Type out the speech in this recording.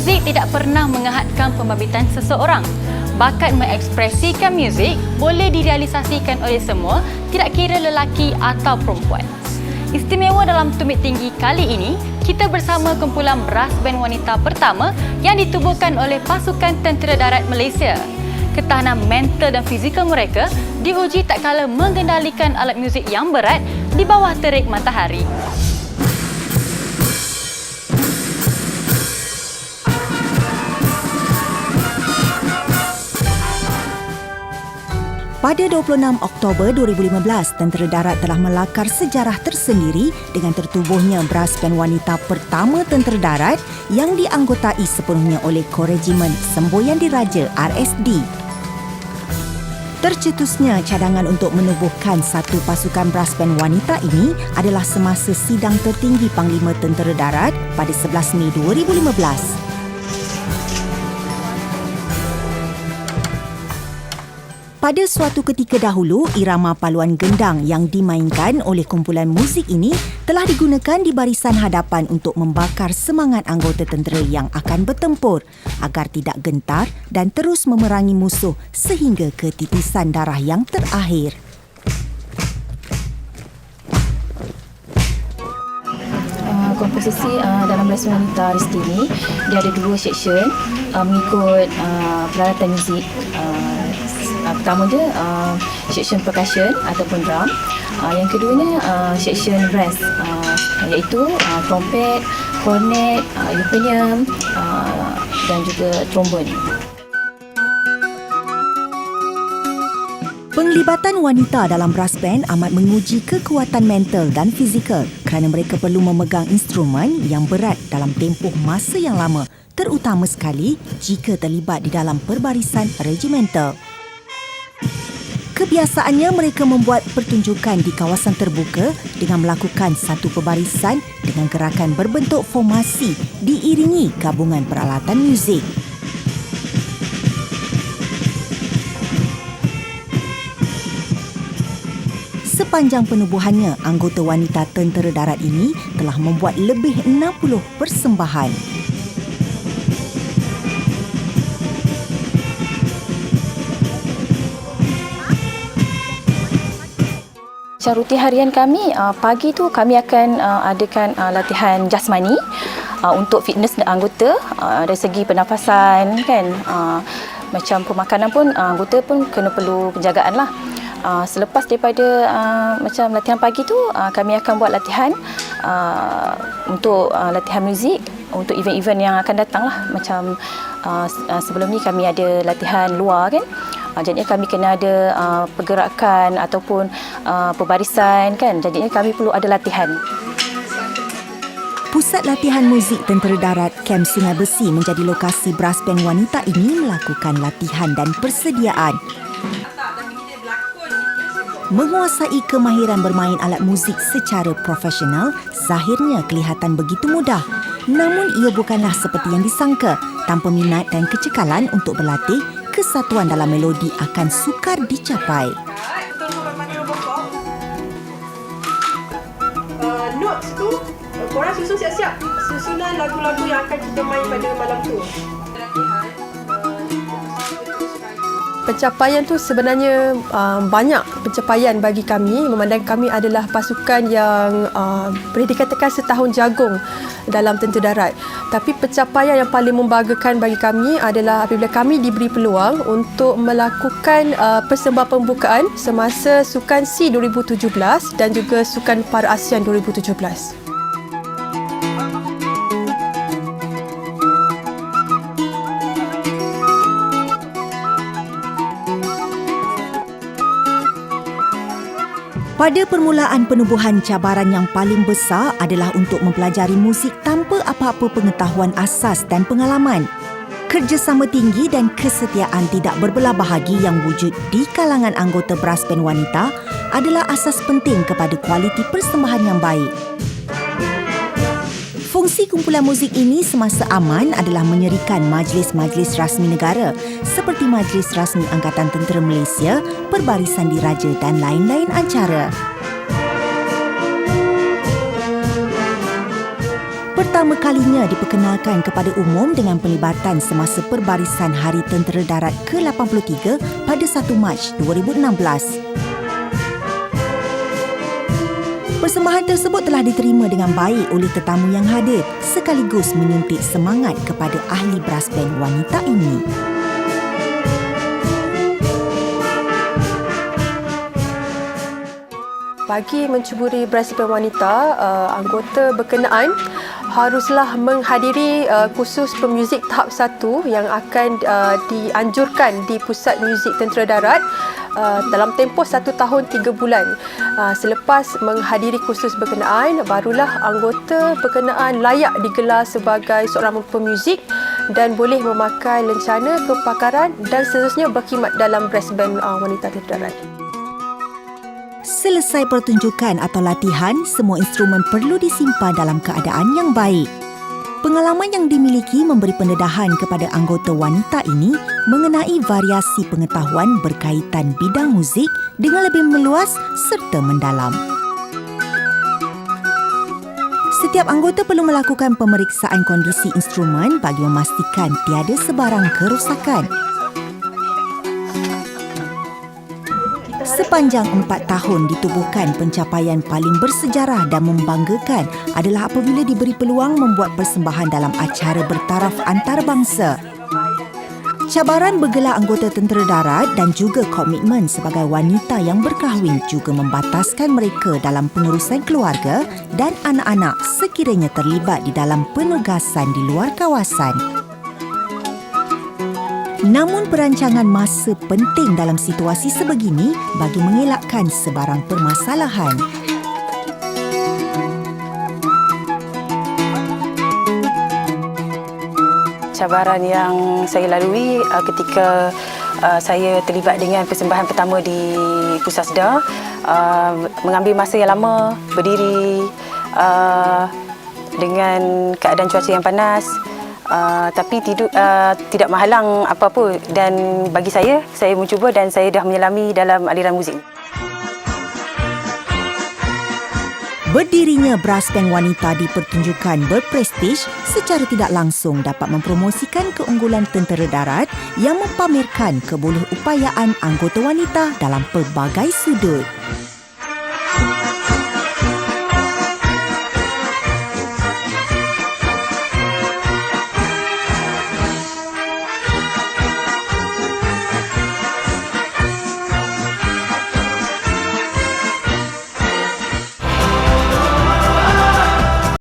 Muzik tidak pernah mengahadkan pembabitan seseorang. Bakat mengekspresikan muzik boleh direalisasikan oleh semua, tidak kira lelaki atau perempuan. Istimewa dalam Tumit Tinggi kali ini, kita bersama kumpulan brass band wanita pertama yang ditubuhkan oleh Pasukan Tentera Darat Malaysia. Ketahanan mental dan fizikal mereka diuji tak kala mengendalikan alat muzik yang berat di bawah terik matahari. Pada 26 Oktober 2015, Tentera Darat telah melakar sejarah tersendiri dengan tertubuhnya brass band wanita pertama Tentera Darat yang dianggotai sepenuhnya oleh Koregimen Semboyan Diraja RSD. Tercetusnya cadangan untuk menubuhkan satu pasukan brass band wanita ini adalah semasa sidang tertinggi Panglima Tentera Darat pada 11 Mei 2015. Pada suatu ketika dahulu, irama paluan gendang yang dimainkan oleh kumpulan muzik ini telah digunakan di barisan hadapan untuk membakar semangat anggota tentera yang akan bertempur agar tidak gentar dan terus memerangi musuh sehingga ke titisan darah yang terakhir. Komposisi dalam brass wanita RSD ini, dia ada dua section mengikut peralatan muzik. Pertama dia section percussion ataupun drum. Yang keduanya section brass, iaitu trompet, cornet, euphonium dan juga trombon. Penglibatan wanita dalam brass band amat menguji kekuatan mental dan fizikal kerana mereka perlu memegang instrumen yang berat dalam tempoh masa yang lama, terutama sekali jika terlibat di dalam perbarisan regimental. Kebiasaannya mereka membuat pertunjukan di kawasan terbuka dengan melakukan satu perbarisan dengan gerakan berbentuk formasi diiringi gabungan peralatan muzik. Sepanjang penubuhannya, anggota wanita Tentera Darat ini telah membuat lebih 60 persembahan. Macam rutin harian kami, pagi tu kami akan adakan latihan jasmani untuk fitness anggota dari segi pernafasan kan. Macam pemakanan pun anggota pun kena perlu penjagaan lah. Selepas daripada macam latihan pagi tu, kami akan buat latihan untuk latihan muzik untuk event-event yang akan datang lah. Macam sebelum ni kami ada latihan luar kan. Jadinya kami kena ada pergerakan ataupun perbarisan kan. Jadinya kami perlu ada latihan. Pusat latihan muzik Tentera Darat Kem Sungai Besi menjadi lokasi brass band wanita ini melakukan latihan dan persediaan. Menguasai kemahiran bermain alat muzik secara profesional zahirnya kelihatan begitu mudah. Namun ia bukanlah seperti yang disangka. Tanpa minat dan kecekalan untuk berlatih, kesatuan dalam melodi akan sukar dicapai. Notes tu, korang susun siap-siap susunan lagu-lagu yang akan kita main pada malam tu. Pencapaian tu sebenarnya banyak pencapaian bagi kami, memandang kami adalah pasukan yang boleh dikatakan setahun jagung dalam Tentera Darat. Tapi pencapaian yang paling membanggakan bagi kami adalah apabila kami diberi peluang untuk melakukan persembahan pembukaan semasa Sukan SEA 2017 dan juga Sukan Para ASEAN 2017. Pada permulaan penubuhan, cabaran yang paling besar adalah untuk mempelajari muzik tanpa apa-apa pengetahuan asas dan pengalaman. Kerjasama tinggi dan kesetiaan tidak berbelah bahagi yang wujud di kalangan anggota brass band wanita adalah asas penting kepada kualiti persembahan yang baik. Fungsi kumpulan muzik ini semasa aman adalah menyerikan majlis-majlis rasmi negara seperti Majlis Rasmi Angkatan Tentera Malaysia, Perbarisan Diraja dan lain-lain acara. Pertama kalinya diperkenalkan kepada umum dengan pelibatan semasa perbarisan Hari Tentera Darat ke-83 pada 1 Mac 2016. Persembahan tersebut telah diterima dengan baik oleh tetamu yang hadir sekaligus menyuntik semangat kepada ahli brass band wanita ini. Bagi mencuburi brass band wanita, anggota berkenaan haruslah menghadiri kursus pemuzik tahap 1 yang akan dianjurkan di Pusat Muzik Tentera Darat dalam tempoh 1 tahun 3 bulan. Selepas menghadiri kursus berkenaan, barulah anggota berkenaan layak digelar sebagai seorang pemuzik dan boleh memakai lencana, kepakaran dan seterusnya berkhidmat dalam brass band wanita Tentera Darat. Selesai pertunjukan atau latihan, semua instrumen perlu disimpan dalam keadaan yang baik. Pengalaman yang dimiliki memberi pendedahan kepada anggota wanita ini mengenai variasi pengetahuan berkaitan bidang muzik dengan lebih meluas serta mendalam. Setiap anggota perlu melakukan pemeriksaan kondisi instrumen bagi memastikan tiada sebarang kerosakan. Sepanjang 4 tahun ditubuhkan, pencapaian paling bersejarah dan membanggakan adalah apabila diberi peluang membuat persembahan dalam acara bertaraf antarabangsa. Cabaran bergelar anggota tentera darat dan juga komitmen sebagai wanita yang berkahwin juga membataskan mereka dalam pengurusan keluarga dan anak-anak sekiranya terlibat di dalam penugasan di luar kawasan. Namun perancangan masa penting dalam situasi sebegini bagi mengelakkan sebarang permasalahan. Cabaran yang saya lalui ketika saya terlibat dengan persembahan pertama di Pusasda, mengambil masa yang lama, berdiri dengan keadaan cuaca yang panas. Tapi tidak menghalang apa-apa, dan bagi saya mencuba dan saya dah menyelami dalam aliran muzik. Berdirinya brass band wanita di pertunjukan berprestij secara tidak langsung dapat mempromosikan keunggulan tentera darat yang mempamerkan kebolehupayaan anggota wanita dalam pelbagai sudut.